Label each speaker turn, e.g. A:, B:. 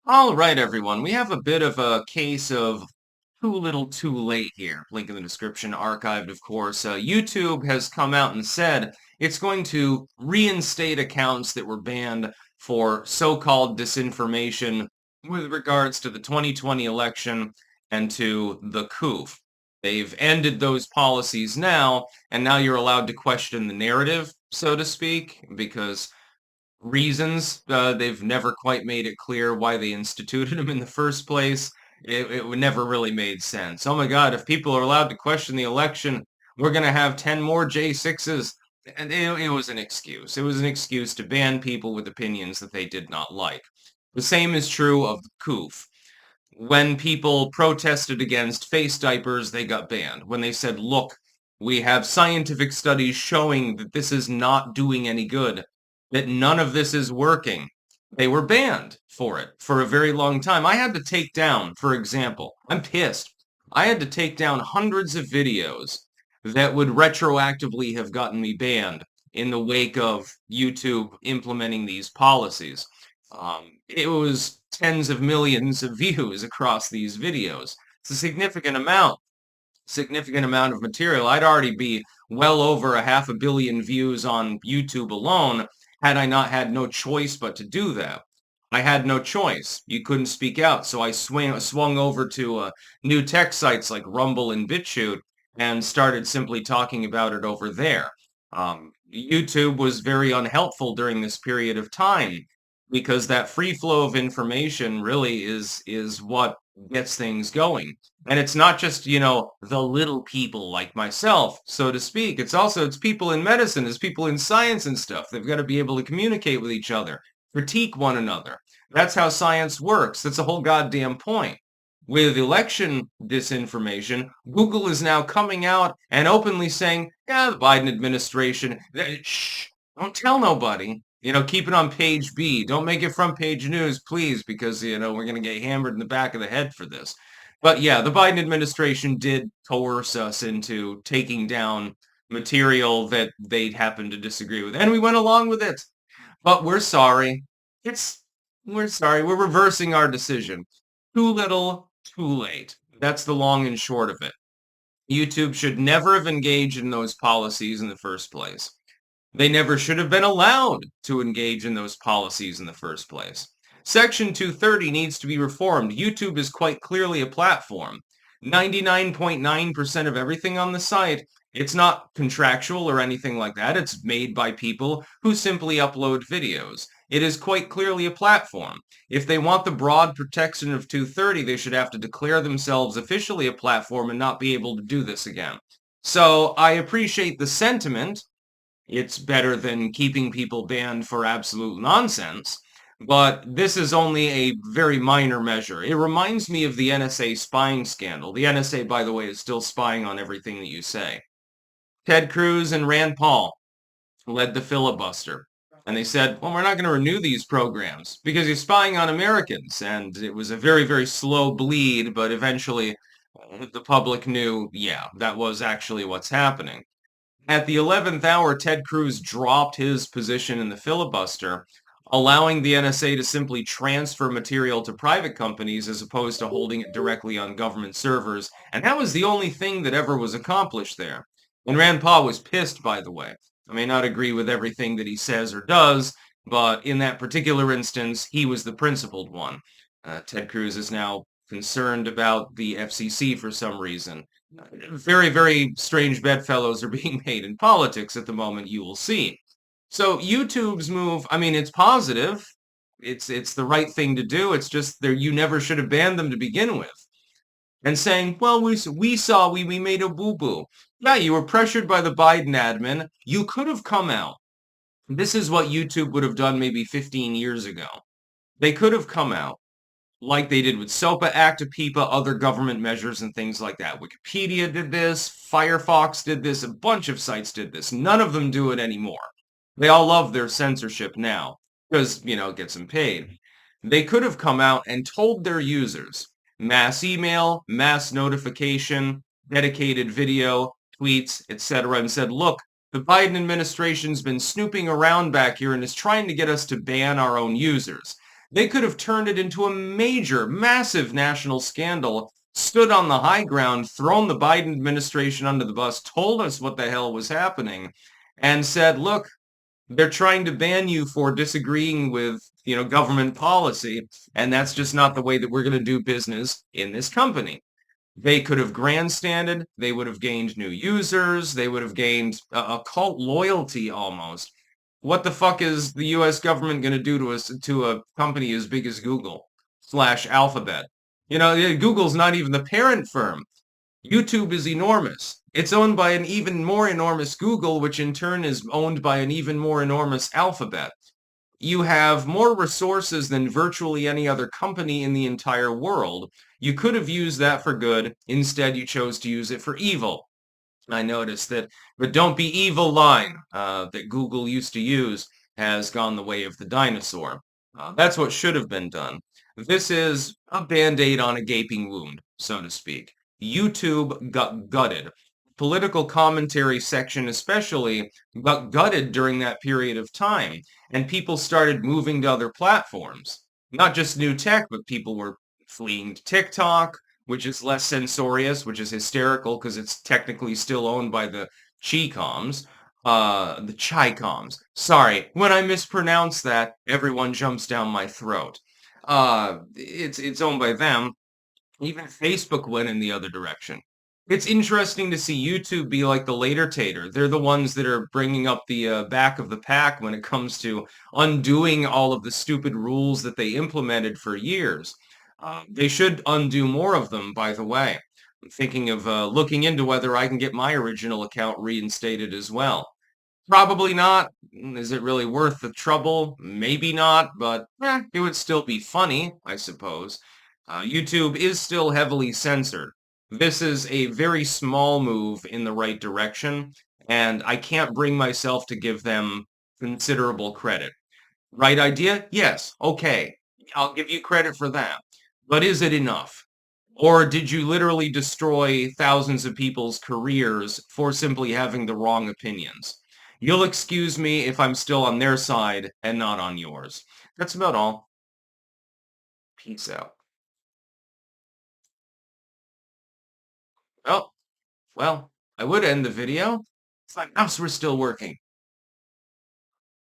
A: All right, everyone. We have a bit of a case of too little too late here. Link in the description, archived, of course. YouTube has come out and said it's going to reinstate accounts that were banned for so-called disinformation with regards to the 2020 election and to the coup. They've ended those policies now, and now you're allowed to question the narrative, so to speak, because reasons. They've never quite made it clear why they instituted them in the first place. It never really made sense. Oh my God, if people are allowed to question the election, we're going to have 10 more J6s. And it was an excuse. It was an excuse to ban people with opinions that they did not like. The same is true of the COOF. When people protested against face diapers, they got banned. When they said, look, we have scientific studies showing that this is not doing any good, that none of this is working, they were banned for it for a very long time. I had to take down, for example, I'm pissed. I had to take down hundreds of videos that would retroactively have gotten me banned in the wake of YouTube implementing these policies. It was tens of millions of views across these videos. It's a significant amount of material. I'd already be well over a half a billion views on YouTube alone had I not had no choice but to do that. I had no choice. You couldn't speak out, so I swung over to new tech sites like Rumble and BitChute and started simply talking about it over there. YouTube was very unhelpful during this period of time because that free flow of information really is what gets things going. And it's not just, the little people like myself, so to speak. It's people in medicine, it's people in science and stuff. They've got to be able to communicate with each other, critique one another. That's how science works. That's the whole goddamn point. With election disinformation, Google is now coming out and openly saying, yeah, the Biden administration, shh, don't tell nobody. Keep it on page B. Don't make it front page news, please, because, we're going to get hammered in the back of the head for this. But yeah, the Biden administration did coerce us into taking down material that they happened to disagree with. And we went along with it. But we're sorry. It's, we're sorry. We're reversing our decision. Too little, too late. That's the long and short of it. YouTube should never have engaged in those policies in the first place. They never should have been allowed to engage in those policies in the first place. Section 230 needs to be reformed. YouTube is quite clearly a platform. 99.9% of everything on the site, it's not contractual or anything like that. It's made by people who simply upload videos. It is quite clearly a platform. If they want the broad protection of 230, they should have to declare themselves officially a platform and not be able to do this again. So I appreciate the sentiment. It's better than keeping people banned for absolute nonsense. But this is only a very minor measure. It reminds me of the NSA spying scandal. The NSA, by the way, is still spying on everything that you say. Ted Cruz and Rand Paul led the filibuster. And they said, well, we're not going to renew these programs because you're spying on Americans. And it was a very, very slow bleed, but eventually the public knew, yeah, that was actually what's happening. At the 11th hour, Ted Cruz dropped his position in the filibuster, allowing the NSA to simply transfer material to private companies as opposed to holding it directly on government servers. And that was the only thing that ever was accomplished there. And Rand Paul was pissed, by the way. I may not agree with everything that he says or does, but in that particular instance, he was the principled one. Ted Cruz is now concerned about the FCC for some reason. Very, very strange bedfellows are being made in politics at the moment, you will see. So YouTube's move, I mean, it's positive. It's the right thing to do. It's just there you never should have banned them to begin with. And saying, well, we made a boo-boo. Yeah, you were pressured by the Biden admin. You could have come out. This is what YouTube would have done maybe 15 years ago. They could have come out like they did with SOPA, ACTA, PIPA, other government measures and things like that. Wikipedia did this, Firefox did this, a bunch of sites did this. None of them do it anymore. They all love their censorship now because, it gets them paid. They could have come out and told their users, mass email, mass notification, dedicated video, tweets, etc., and said, look, the Biden administration's been snooping around back here and is trying to get us to ban our own users. They could have turned it into a major, massive national scandal, stood on the high ground, thrown the Biden administration under the bus, told us what the hell was happening, and said, look, they're trying to ban you for disagreeing with, government policy, and that's just not the way that we're going to do business in this company. They could have grandstanded. They would have gained new users. They would have gained a cult loyalty almost. What the fuck is the U.S. government going to do to a company as big as Google slash Alphabet? Google's not even the parent firm. YouTube is enormous. It's owned by an even more enormous Google, which in turn is owned by an even more enormous Alphabet. You have more resources than virtually any other company in the entire world. You could have used that for good. Instead, you chose to use it for evil. I noticed that the "don't be evil" line that Google used to use has gone the way of the dinosaur. That's what should have been done. This is a band-aid on a gaping wound, so to speak. YouTube got gutted. Political commentary section especially got gutted during that period of time, and people started moving to other platforms. Not just new tech, but people were fleeing to TikTok, which is less censorious, which is hysterical because it's technically still owned by the Chi-coms. The Chi-coms. Sorry, when I mispronounce that, everyone jumps down my throat. It's owned by them. Even Facebook went in the other direction. It's interesting to see YouTube be like the later tater. They're the ones that are bringing up the back of the pack when it comes to undoing all of the stupid rules that they implemented for years. They should undo more of them, by the way. I'm thinking of looking into whether I can get my original account reinstated as well. Probably not. Is it really worth the trouble? Maybe not, but it would still be funny, I suppose. YouTube is still heavily censored. This is a very small move in the right direction, and I can't bring myself to give them considerable credit. Right idea? Yes. Okay. I'll give you credit for that. But is it enough? Or did you literally destroy thousands of people's careers for simply having the wrong opinions? You'll excuse me if I'm still on their side and not on yours. That's about all. Peace out. Oh, well, I would end the video. If my mouse were still working.